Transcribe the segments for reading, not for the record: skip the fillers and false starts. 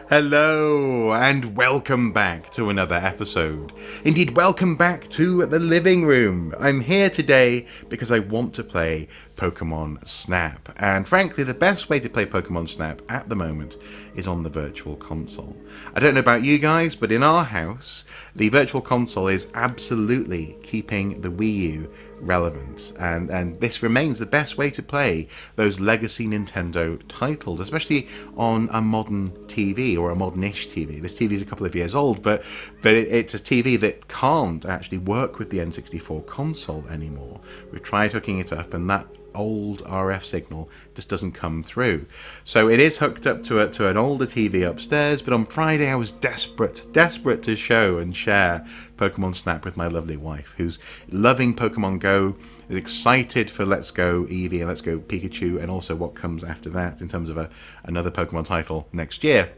Hello and welcome back to another episode. Indeed, welcome back to the living room. I'm here today because I want to play Pokemon Snap. And frankly, the best way to play Pokemon Snap at the moment is on the Virtual Console. I don't know about you guys, but in our house, the Virtual Console is absolutely keeping the Wii U relevant, and this remains the best way to play those legacy Nintendo titles, especially on a modern TV or a modern-ish TV. This TV is a couple of years old, but it's a TV that can't actually work with the N64 console anymore. We've tried hooking it up, and that old RF signal just doesn't come through. So it is hooked up to an older TV upstairs, but on Friday I was desperate to show and share Pokemon Snap with my lovely wife, who's loving Pokemon Go, is excited for Let's Go Eevee and Let's Go Pikachu, and also what comes after that in terms of another Pokemon title next year.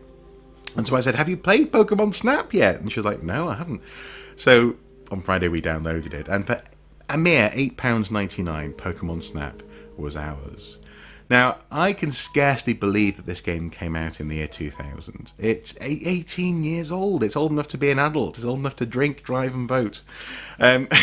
And so I said, have you played Pokemon Snap yet? And she was like, no, I haven't. So on Friday we downloaded it, and for a mere £8.99, Pokemon Snap was ours. Now, I can scarcely believe that this game came out in the year 2000. It's 18 years old. It's old enough to be an adult. It's old enough to drink, drive, and vote, and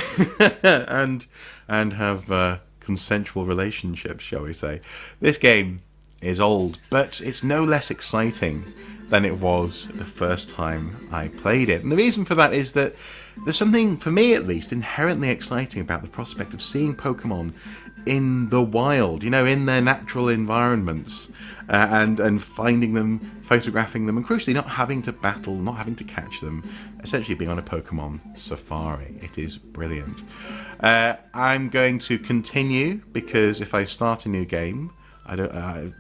have consensual relationships, shall we say. This game is old, but it's no less exciting than it was the first time I played it. And the reason for that is that there's something, for me at least, inherently exciting about the prospect of seeing Pokemon in the wild, you know, in their natural environments, and finding them, photographing them, and crucially not having to battle, not having to catch them, essentially being on a Pokemon safari. It is brilliant. I'm going to continue, because if I start a new game,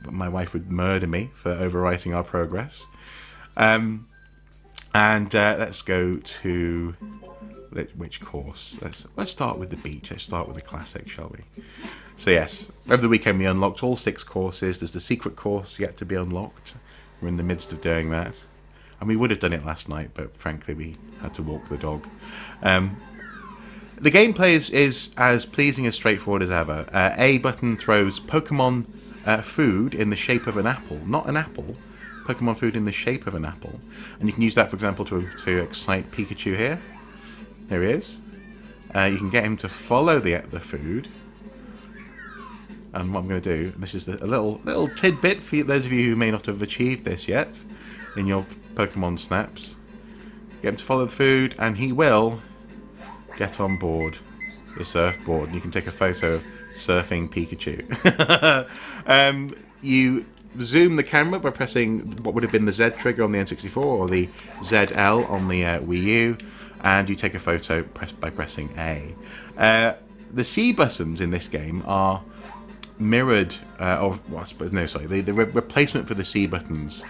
my wife would murder me for overwriting our progress. Let's go to which course? Let's start with the beach. Let's start with the classic, shall we? So yes, over the weekend we unlocked all 6 courses. There's the secret course yet to be unlocked. We're in the midst of doing that, and we would have done it last night, but frankly we had to walk the dog. The gameplay is as pleasing and straightforward as ever. A button throws Pokemon food in the shape of an apple, not an apple. Pokemon food in the shape of an apple, and you can use that, for example, to excite Pikachu here. There he is. You can get him to follow the food. And what I'm going to do, this is a little tidbit for those of you who may not have achieved this yet in your Pokemon Snaps. Get him to follow the food, and he will get on board the surfboard. And you can take a photo of surfing Pikachu. You zoom the camera by pressing what would have been the Z trigger on the N64 or the ZL on the Wii U, and you take a photo by pressing A. The C buttons in this game are mirrored, the replacement for the C buttons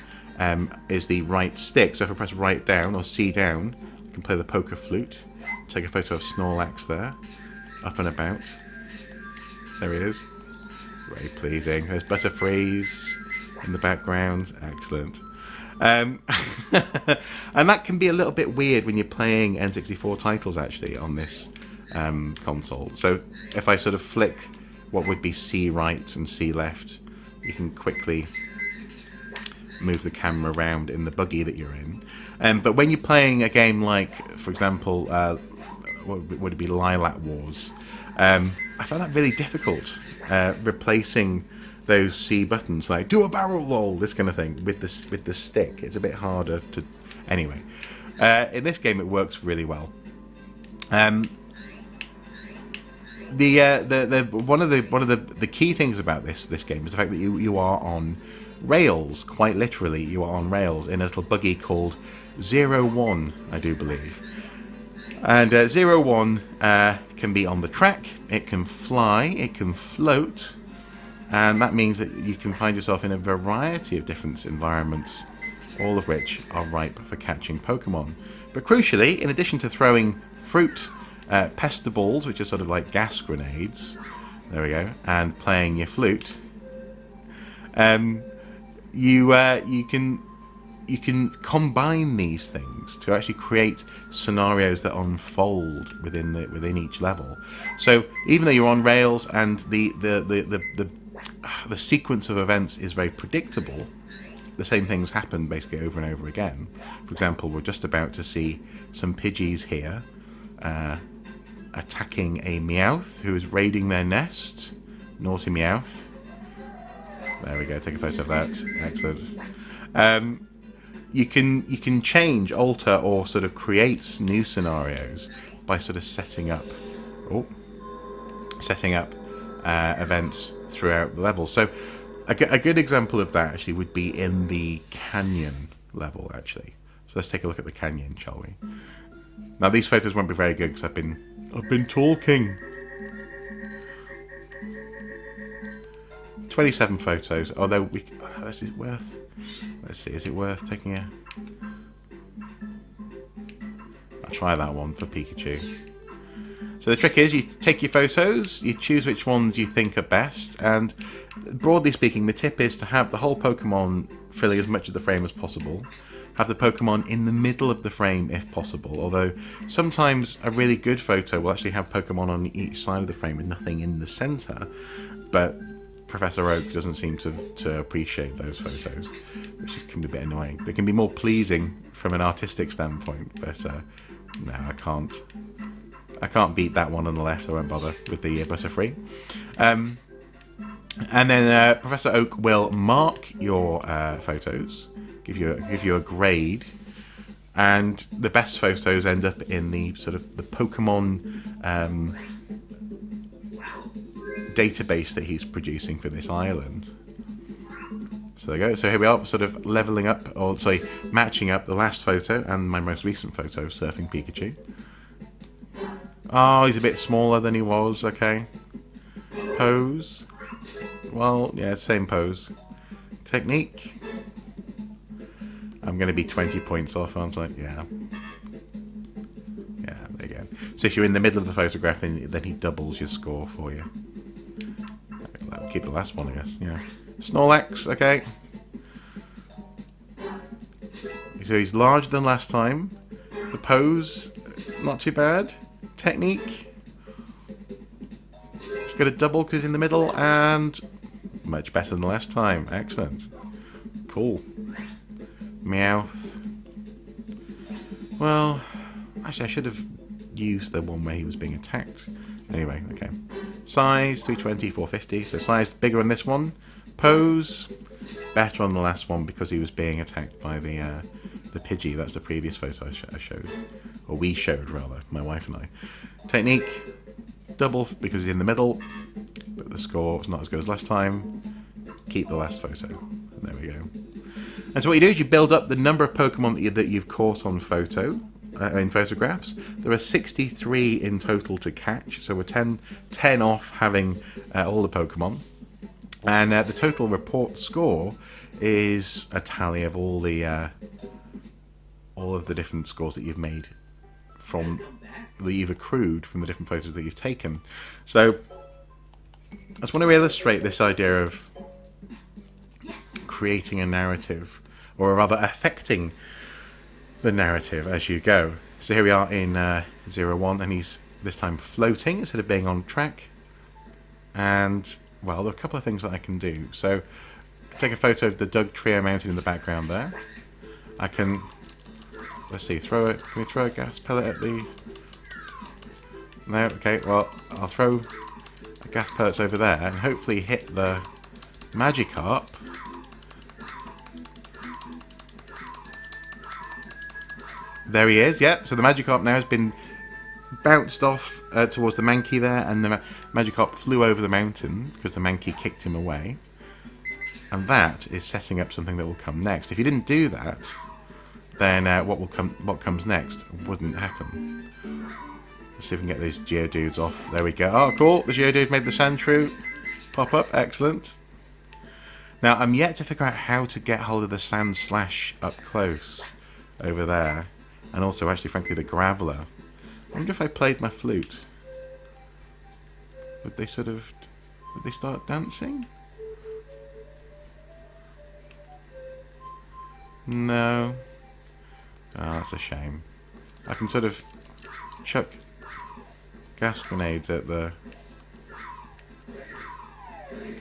is the right stick. So if I press right down or C down, I can play the poker flute. Take a photo of SNORLAX there, up and about. There he is. Very pleasing. There's Butterfreeze in the background. Excellent. And that can be a little bit weird when you're playing N64 titles actually on this console. So if I sort of flick what would be C right and C left, you can quickly move the camera around in the buggy that you're in. But when you're playing a game like, for example, what would it be, Lilac Wars, I found that really difficult, replacing those C buttons, like do a barrel roll, this kind of thing, with the stick. It's a bit harder to. Anyway, in this game it works really well. One of the key things about this game is the fact that you are on rails. Quite literally, you are on rails in a little buggy called 01, I do believe. And 01 can be on the track, it can fly, it can float. And that means that you can find yourself in a variety of different environments, all of which are ripe for catching Pokemon. But crucially, in addition to throwing fruit pestiballs, which are sort of like gas grenades, there we go, and playing your flute, you can combine these things to actually create scenarios that unfold within each level. So even though you're on rails and the sequence of events is very predictable, the same things happen basically over and over again. For example, we're just about to see some Pidgeys here attacking a MEOWTH who is raiding their nest. Naughty MEOWTH. There we go, take a photo of that. Excellent. You can change, alter, or sort of create new scenarios by sort of setting up events throughout the level. So a good example of that actually would be in the canyon level actually. So let's take a look at the canyon, shall we? Now these photos won't be very good because I've been talking. 27 photos, although this is worth. Let's see, is it worth taking a... I'll try that one for Pikachu. So the trick is you take your photos, you choose which ones you think are best, and broadly speaking the tip is to have the whole Pokemon filling as much of the frame as possible. Have the Pokemon in the middle of the frame if possible, although sometimes a really good photo will actually have Pokemon on each side of the frame with nothing in the centre, but Professor Oak doesn't seem to appreciate those photos, which can be a bit annoying. They can be more pleasing from an artistic standpoint, but no, I can't beat that one on the left. I won't bother with the Butterfree. And then Professor Oak will mark your photos, give you a grade, and the best photos end up in the sort of the Pokemon database that he's producing for this island. So there you go. So here we are, sort of leveling up, or sorry, matching up the last photo and my most recent photo of surfing Pikachu. Oh, he's a bit smaller than he was. Okay. Pose. Well, yeah, same pose. Technique. I'm going to be 20 points off, aren't I? Yeah. Yeah, there you go. So if you're in the middle of the photograph, then he doubles your score for you. That'll keep the last one, I guess. Yeah. SNORLAX, okay. So he's larger than last time. The pose, not too bad. Technique. He's got a double because in the middle, and much better than last time. Excellent. Cool. MEOWTH. Well, actually I should have used the one where he was being attacked. Anyway, okay. Size, 320, 450. So size bigger on this one. Pose, better on the last one because he was being attacked by the Pidgey. That's the previous photo I showed. Or we showed, rather, my wife and I. Technique, double because he's in the middle. But the score is not as good as last time. Keep the last photo. And there we go. And so what you do is you build up the number of Pokemon that you've caught on in photographs. There are 63 in total to catch, so we're 10 off having all the Pokemon. And the total report score is a tally of all of the different scores that you've made that you've accrued from the different photos that you've taken. So I just want to illustrate this idea of creating a narrative, or rather affecting the narrative as you go. So here we are in 01, and he's this time floating instead of being on track. And well, there are a couple of things that I can do. So take a photo of the Dugtrio mounted in the background there. I can, let's see, can we throw a gas pellet at the... No, okay, well, I'll throw a gas pellets over there and hopefully hit the Magikarp. There he is, yeah. So the Magikarp now has been bounced off towards the Mankey there, and the Magikarp flew over the mountain because the Mankey kicked him away. And that is setting up something that will come next. If you didn't do that, then what comes next wouldn't happen. Let's see if we can get these Geodudes off. There we go. Oh, cool. The Geodude made the Sandshrew pop up. Excellent. Now, I'm yet to figure out how to get hold of the Sandslash up close over there. And also, actually, frankly, the Graveler. I wonder if I played my flute. Would they start dancing? No. Oh, that's a shame. I can sort of chuck gas grenades at the...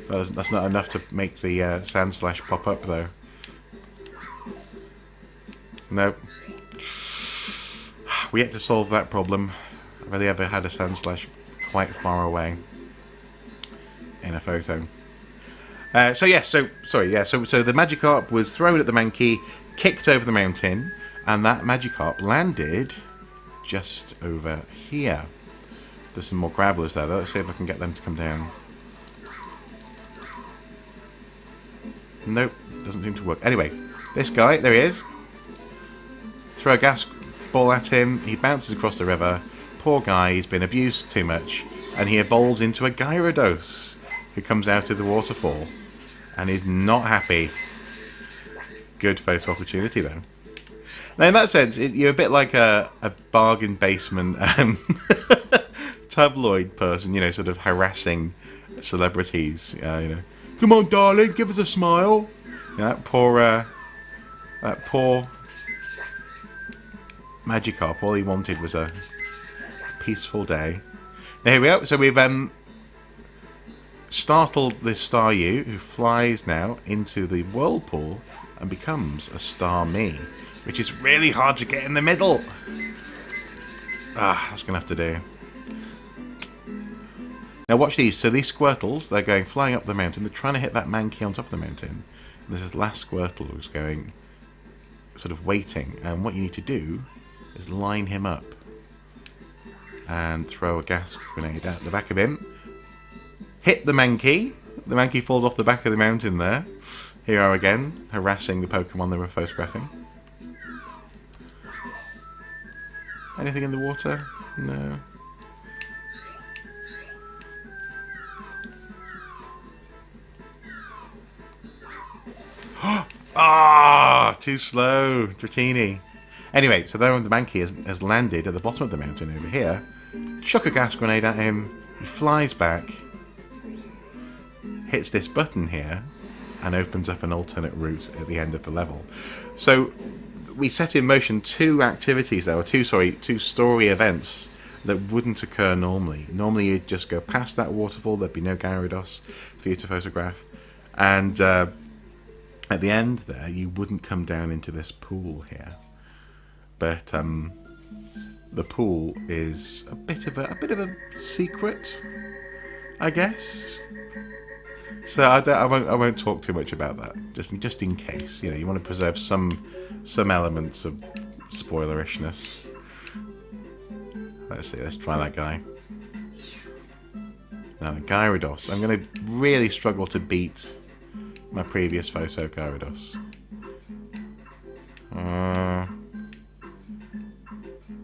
That's not enough to make the Sandslash pop up, though. Nope. We had to solve that problem. I've only ever had a Sandslash quite far away in a photo. So the Magikarp was thrown at the Mankey, kicked over the mountain, and that Magikarp landed just over here. There's some more Gravelers there though. Let's see if I can get them to come down. Nope, doesn't seem to work. Anyway, this guy, there he is. Throw a gas ball at him, he bounces across the river. Poor guy, he's been abused too much, and he evolves into a Gyarados, who comes out of the waterfall, and he's not happy. Good photo opportunity though. Now in that sense, you're a bit like a bargain basement tabloid person, you know, sort of harassing celebrities, you know. Come on darling, give us a smile. You know, that poor Magikarp, all he wanted was a peaceful day. There we go. So we've startled this Staryu, who flies now into the whirlpool and becomes a STARMIE, which is really hard to get in the middle. Ah, that's gonna have to do. Now watch these. So these Squirtles, they're going flying up the mountain. They're trying to hit that Mankey on top of the mountain. And there's this last Squirtle who's going, sort of waiting. And what you need to do is line him up and throw a gas grenade at the back of him. Hit the Mankey. The Mankey falls off the back of the mountain there. Here are again, harassing the Pokemon they were photographing. Anything in the water? No. Ah, too slow, Dratini. Anyway, so there the Mankey has landed at the bottom of the mountain over here. Chuck a gas grenade at him. He flies back, hits this button here, and opens up an alternate route at the end of the level. So we set in motion two activities there, or two story events that wouldn't occur normally. Normally you'd just go past that waterfall, there'd be no Gyarados for you to photograph, and at the end there you wouldn't come down into this pool here. But the pool is a bit of a secret, I guess. So I won't talk too much about that. Just in case, you know, you want to preserve some elements of spoilerishness. Let's see. Let's try that guy. Now the Gyarados. I'm going to really struggle to beat my previous photo Gyarados.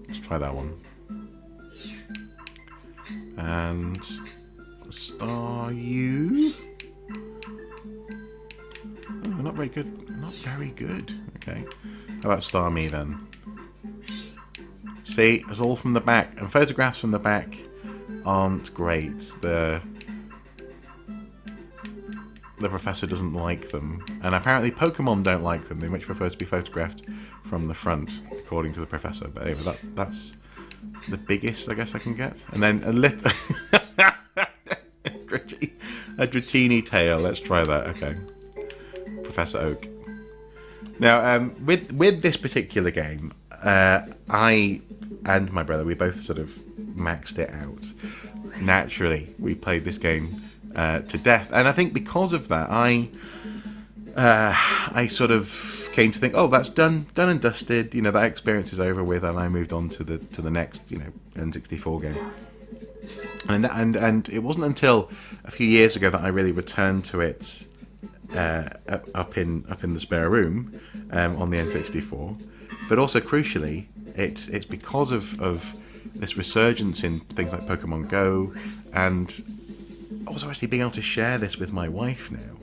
Let's try that one. And Staryu. Oh, not very good. Not very good. Okay. How about STARMIE then? See, it's all from the back, and photographs from the back aren't great. The professor doesn't like them, and apparently Pokemon don't like them. They much prefer to be photographed from the front, according to the professor. But anyway, that's the biggest I guess I can get. And then a little a Dratini tail. Let's try that. Okay, Professor Oak. Now, with this particular game, I and my brother, we both sort of maxed it out. Naturally, we played this game to death, and I think because of that, I sort of came to think, oh, that's done and dusted. You know, that experience is over with, and I moved on to the next, you know, N64 game. And it wasn't until a few years ago that I really returned to it up in the spare room on the N64. But also crucially, it's because of this resurgence in things like Pokemon Go, and also actually being able to share this with my wife now.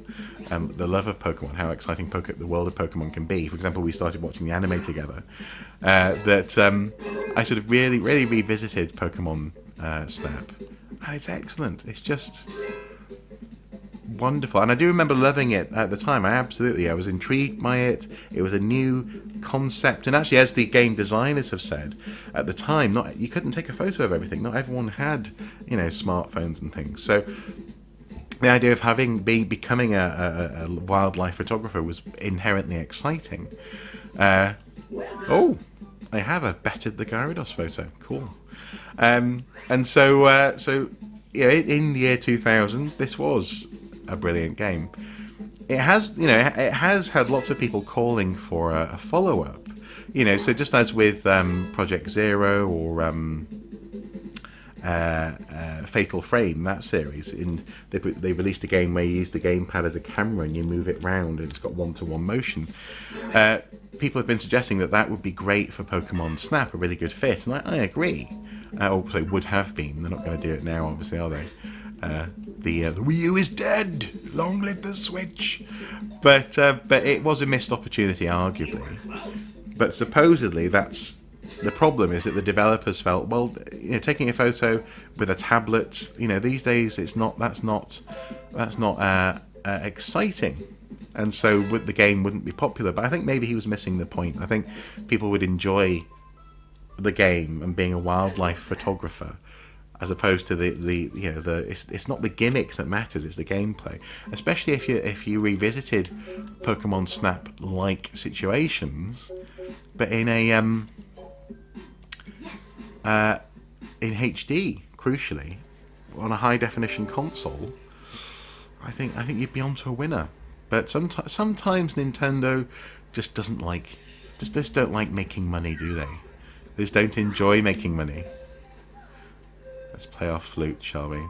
The love of Pokemon, how exciting the world of Pokemon can be. For example, we started watching the anime together. I sort of really revisited Pokemon Snap, and it's excellent. It's just wonderful, and I do remember loving it at the time. I was intrigued by it. It was a new concept, and actually, as the game designers have said at the time, you couldn't take a photo of everything. Not everyone had, you know, smartphones and things. So the idea of becoming a wildlife photographer was inherently exciting. Oh, I have. I've bettered the Gyarados photo. Cool. And so, yeah, in the year 2000, this was a brilliant game. It has, you know, it has had lots of people calling for a follow-up. You know, so just as with Project Zero or Fatal Frame, that series, they released a game where you use the gamepad as a camera and you move it round and it's got one-to-one motion. People have been suggesting that that would be great for Pokemon Snap, a really good fit, and I agree. Also, would have been. They're not going to do it now, obviously, are they? The Wii U is dead. Long live the Switch. But it was a missed opportunity, arguably. But supposedly, that's the problem. Is that the developers felt, well, you know, taking a photo with a tablet, you know, these days it's not. That's not exciting. And so the game wouldn't be popular. But I think maybe he was missing the point. I think people would enjoy the game and being a wildlife photographer, as opposed to it's not the gimmick that matters, it's the gameplay. Especially if you revisited Pokemon Snap like situations, but in in HD, crucially, on a high definition console. I think you'd be onto a winner. But sometimes Nintendo just don't like making money, do they? They just don't enjoy making money. Let's play our flute, shall we? We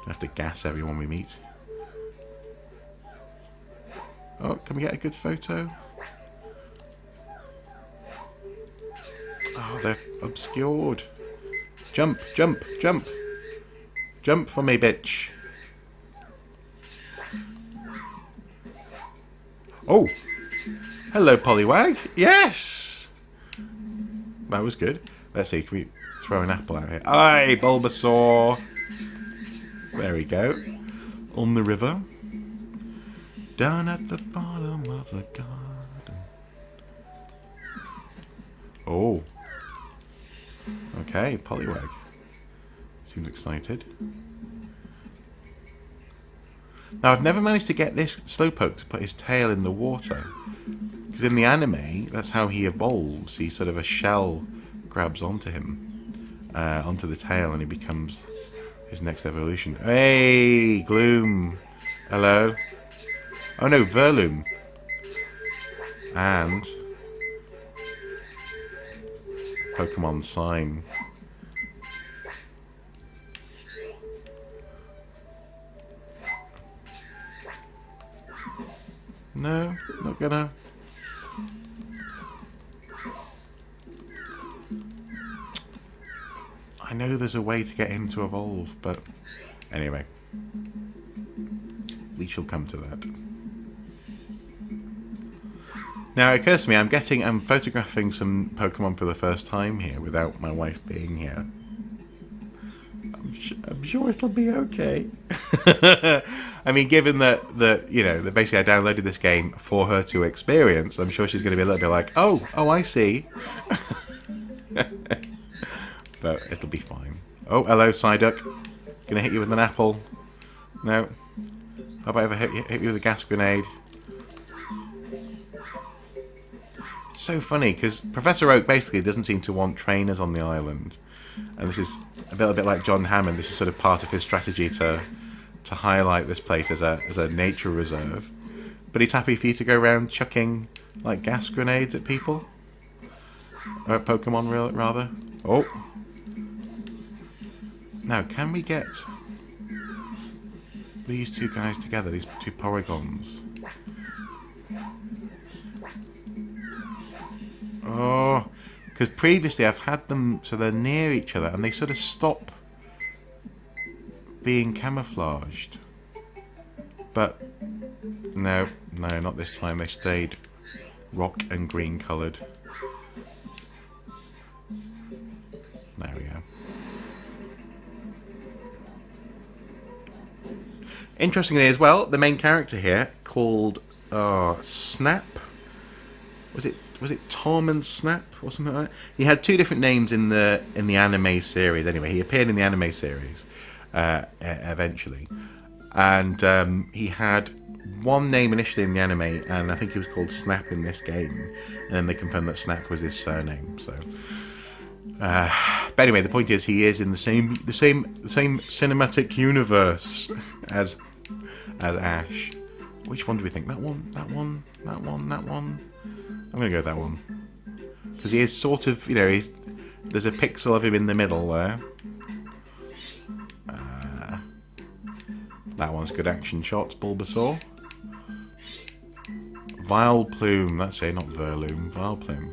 have to gas everyone we meet. Oh, can we get a good photo? Oh, they're obscured. Jump, jump, jump. Jump for me, bitch. Oh! Hello, Poliwag. Yes! That was good. Let's see, can we throw an apple out here? Aye, Bulbasaur! There we go. On the river. Down at the bottom of the garden. Oh. Okay, Poliwag. Seems excited. Now, I've never managed to get this Slowpoke to put his tail in the water. Because in the anime, that's how he evolves. He sort of, a shell grabs onto him. Onto the tail, and he becomes his next evolution. Hey, Gloom. Hello. Oh no, Verloom. And Pokemon sign. No, not gonna. I know there's a way to get him to evolve, but anyway, we shall come to that. Now it occurs to me, I'm photographing some Pokemon for the first time here without my wife being here. I'm sure it'll be okay. I mean, given that you know, that basically I downloaded this game for her to experience, I'm sure she's going to be a little bit like, oh, I see. But it'll be fine. Oh, hello, Psyduck. Gonna hit you with an apple. No. How about if I hit you with a gas grenade? It's so funny, because Professor Oak basically doesn't seem to want trainers on the island. And this is a little bit like John Hammond. This is sort of part of his strategy to highlight this place as a nature reserve. But he's happy for you to go around chucking like gas grenades at people. Or at Pokemon, rather. Oh. Now, can we get these two guys together, these two Porygons? Oh, because previously I've had them so they're near each other and they sort of stop being camouflaged. But no, not this time. They stayed rock and green coloured. There we go. Interestingly as well, the main character here, called Snap. Was it Tom and Snap or something like that? He had two different names in the anime series. Anyway, he appeared in the anime series eventually, and he had one name initially in the anime, and I think he was called Snap in this game, and then they confirmed that Snap was his surname. So, but anyway, the point is he is in the same cinematic universe as Ash. Which one do we think? That one, that one, that one, that one. I'm gonna go with that one because he is sort of, you know, there's a pixel of him in the middle there. That one's good action shots. Bulbasaur. VILEPLUME, that's it, not VILEPLUME. VILEPLUME.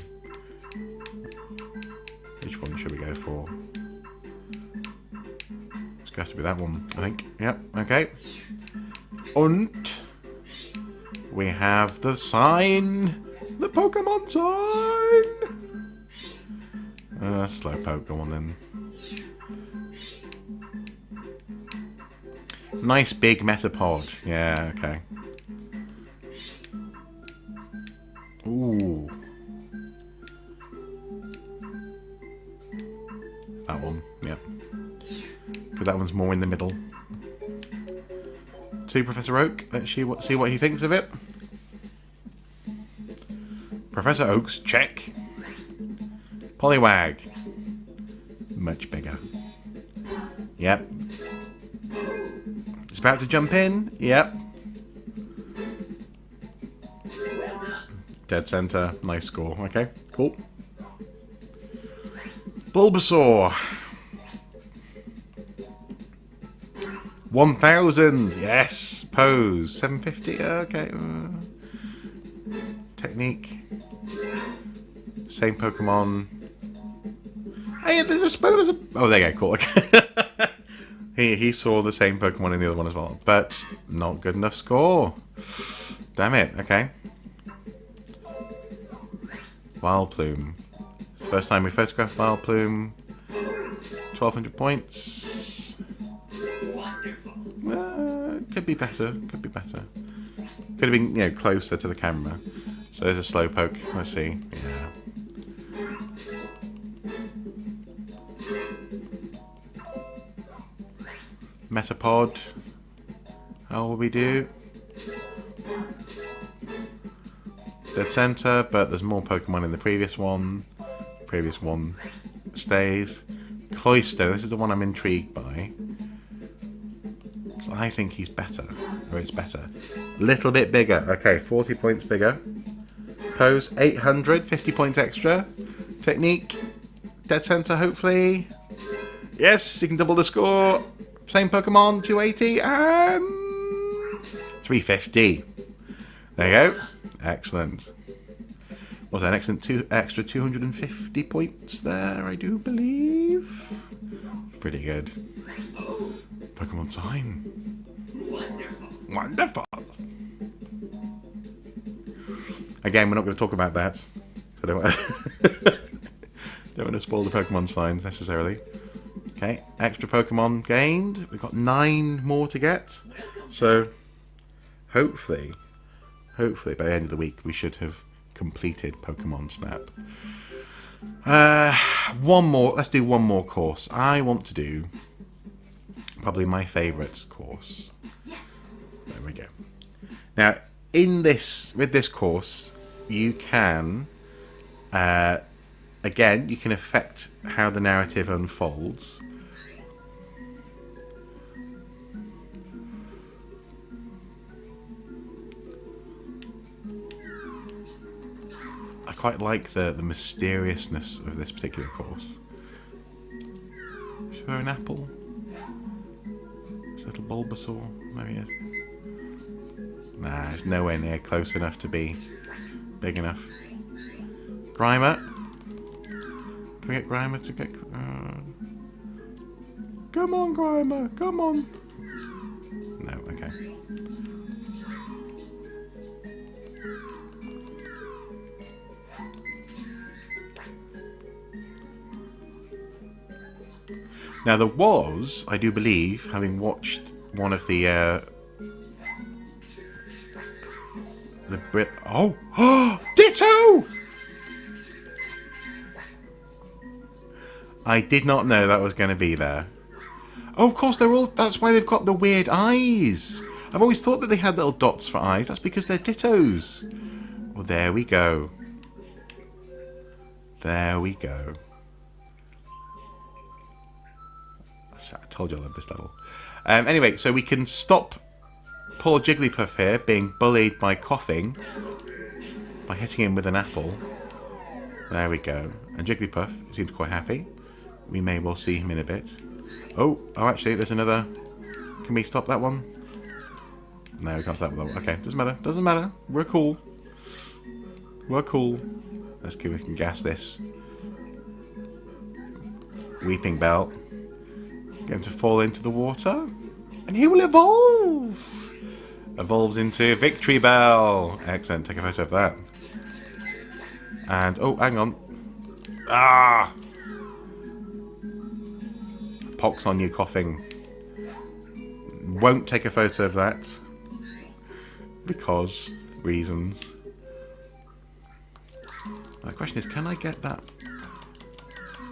Which one should we go for? It's got to be that one, I think. Yep, okay. And we have the sign! The Pokemon sign! Slowpoke, go on then. Nice big Metapod. Yeah, okay. Ooh. That one, yeah. Because that one's more in the middle. To Professor Oak. Let's see what he thinks of it. Professor Oak's check. Poliwag. Much bigger. Yep. It's about to jump in. Yep. Dead center. Nice score. Okay, cool. Bulbasaur. 1000. Yes. Pose. 750. Okay. Technique. Same Pokemon. Hey, there's a oh, there you go. Cool. Okay. he saw the same Pokemon in the other one as well, but not good enough score. Damn it. Okay. VILEPLUME. It's the first time we photographed VILEPLUME. 1200 points. Could be better. Could be better. Could have been, you know, closer to the camera. So there's a Slowpoke. Let's see. Yeah. Metapod. How will we do? Dead center, but there's more Pokemon in the previous one. Previous one stays. CLOYSTER. This is the one I'm intrigued by. So I think he's better. Or it's better. Little bit bigger. Okay, 40 points bigger. Pose 800, 50 points extra. Technique. Dead center, hopefully. Yes, you can double the score. Same Pokemon, 280 and 350. There you go. Excellent. Was that an excellent extra 250 points there, I do believe. Pretty good. Pokemon sign. Wonderful. Wonderful. Again, we're not going to talk about that. So don't want to spoil the Pokemon signs necessarily. Okay, extra Pokemon gained. We've got 9 more to get. So, hopefully by the end of the week, we should have completed Pokemon Snap. One more. Let's do one more course. I want to do probably my favourite course. There we go. Now, with this course, you can, again, you can affect how the narrative unfolds. I quite like the mysteriousness of this particular course. Should I throw an apple? This little Bulbasaur, there he is. Nah, it's nowhere near close enough to be big enough. Grimer. Can we get Grimer to get... Come on, Grimer, come on. No, okay. Now there was, I do believe, having watched one of the Brit... Oh! Ditto! I did not know that was going to be there. Oh, of course, they're all... That's why they've got the weird eyes. I've always thought that they had little dots for eyes. That's because they're dittos. Well, there we go. There we go. I told you I love this level. Anyway, so we can stop poor Jigglypuff here being bullied by coughing by hitting him with an apple. There we go. And Jigglypuff seems quite happy. We may well see him in a bit. Oh, actually, there's another. Can we stop that one? No, we can't stop that one. Okay, doesn't matter. Doesn't matter. We're cool. We're cool. Let's see if we can gas this. Weeping Bell. Get him to fall into the water. And he will evolve! Evolves into VICTREEBEL. Excellent. Take a photo of that. And, oh, hang on. Ah! Pox on you, coughing. Won't take a photo of that. Because reasons. The question is, can I get that?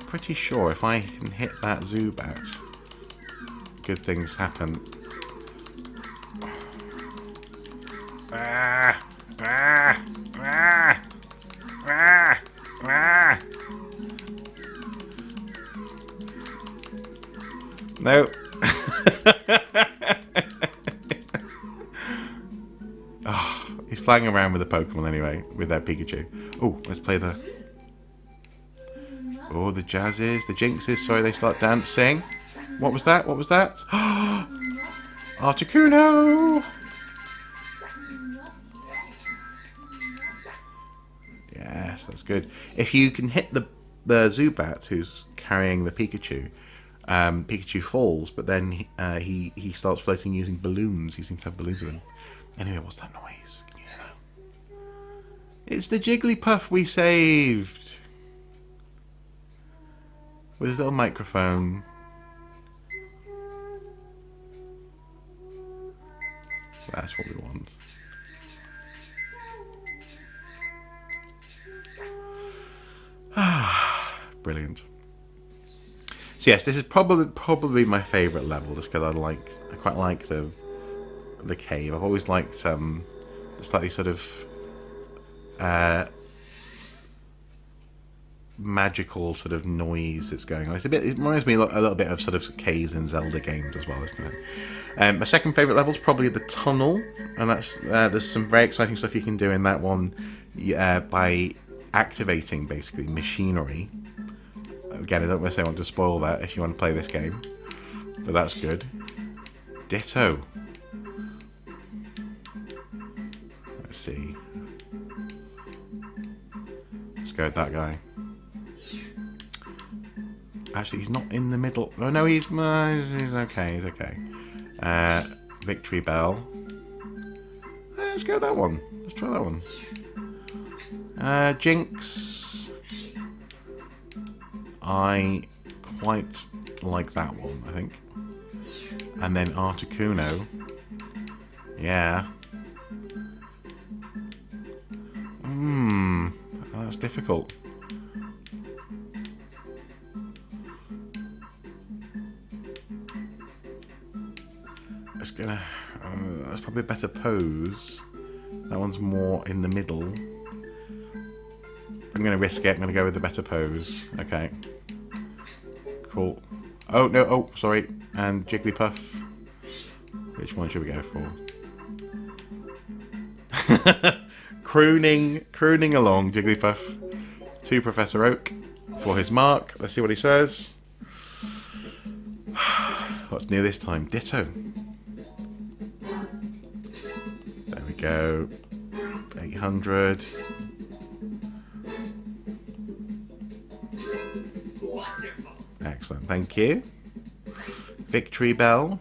Pretty sure if I can hit that Zubat, good things happen. Ah, ah, ah, ah, ah. No. Oh, he's flying around with a Pokemon anyway, with that Pikachu. Oh, let's play the... Oh, the Jazzes, the Jinxes, sorry, they start dancing. What was that? What was that? Articuno! Yes, that's good. If you can hit the Zubat who's carrying the Pikachu, Pikachu falls, but then he starts floating using balloons. He seems to have balloons with him. Anyway, what's that noise? Can you hear that? It's the Jigglypuff we saved! With his little microphone. So that's what we want. Brilliant. So yes, this is probably my favourite level, just because I quite like the cave. I've always liked the slightly sort of magical sort of noise that's going on. It reminds me a little bit of sort of caves in Zelda games as well. My second favourite level is probably the tunnel, and that's there's some very exciting stuff you can do in that one by activating basically machinery. Again, I don't necessarily want to spoil that if you want to play this game, but that's good. Ditto. Let's see. Let's go with that guy. Actually, he's not in the middle. Oh no, he's okay. He's okay. VICTREEBEL. Let's go with that one. Let's try that one. Jinx. I quite like that one, I think. And then Articuno. Yeah. That's difficult. It's gonna... that's probably a better pose. That one's more in the middle. I'm gonna risk it. I'm gonna go with the better pose. Okay. Cool. Oh no! Oh, sorry. And Jigglypuff. Which one should we go for? crooning along, Jigglypuff to Professor Oak for his mark. Let's see what he says. What's new this time? Ditto. There we go. 800. Excellent, thank you. VICTREEBEL.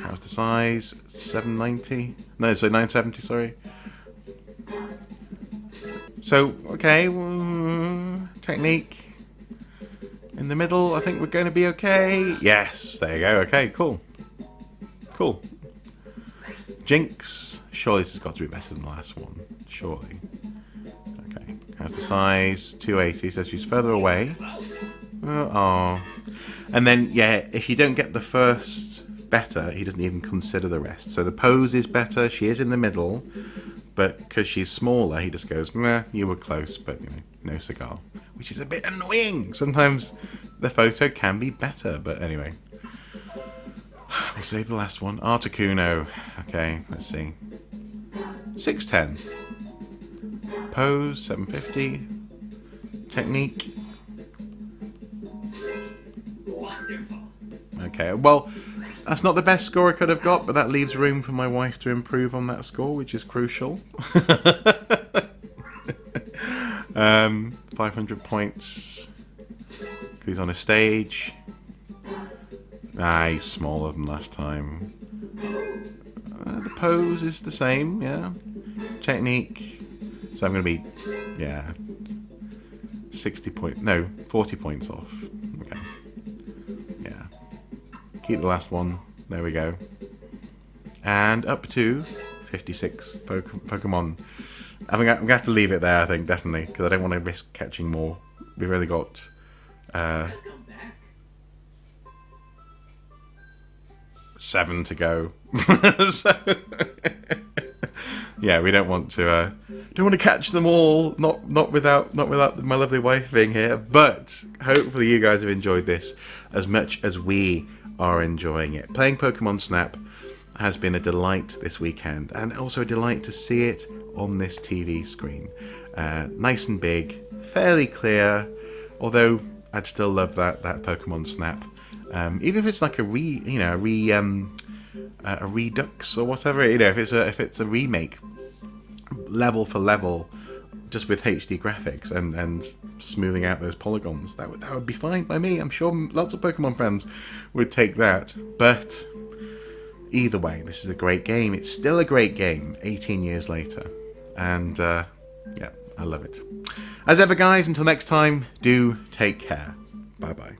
How's the size? 790? No, so 970, sorry. So, okay, technique. In the middle, I think we're going to be okay. Yes, there you go, okay, cool. Cool. Jinx. Surely this has got to be better than the last one. Surely. Okay. How's the size? 280, so she's further away. Oh. And then, yeah, if you don't get the first better, he doesn't even consider the rest. So the pose is better, she is in the middle, but because she's smaller, he just goes, meh, you were close, but you know, no cigar. Which is a bit annoying. Sometimes the photo can be better, but anyway. We'll save the last one. Articuno. Okay, let's see. 610. Pose, 750. Technique. Okay, well, that's not the best score I could have got, but that leaves room for my wife to improve on that score, which is crucial. 500 points. He's on a stage. Ah, he's smaller than last time. The pose is the same, yeah. Technique. So I'm going to be, yeah, 40 points off. Okay. Yeah. Keep the last one. There we go. And up to 56 Pokemon. I'm going to have to leave it there, I think, definitely, because I don't want to risk catching more. We've really got 7 to go. So, yeah, we don't want to catch them all. Not without my lovely wife being here. But hopefully you guys have enjoyed this as much as we are enjoying it. Playing Pokemon Snap has been a delight this weekend, and also a delight to see it on this TV screen. Nice and big, fairly clear. Although I'd still love that Pokemon Snap. Even if it's like a redux or whatever, you know, if it's a remake, level for level, just with HD graphics and smoothing out those polygons, that would be fine by me. I'm sure lots of Pokemon fans would take that. But either way, this is a great game. It's still a great game 18 years later, and yeah, I love it. As ever, guys, until next time, do take care. Bye bye.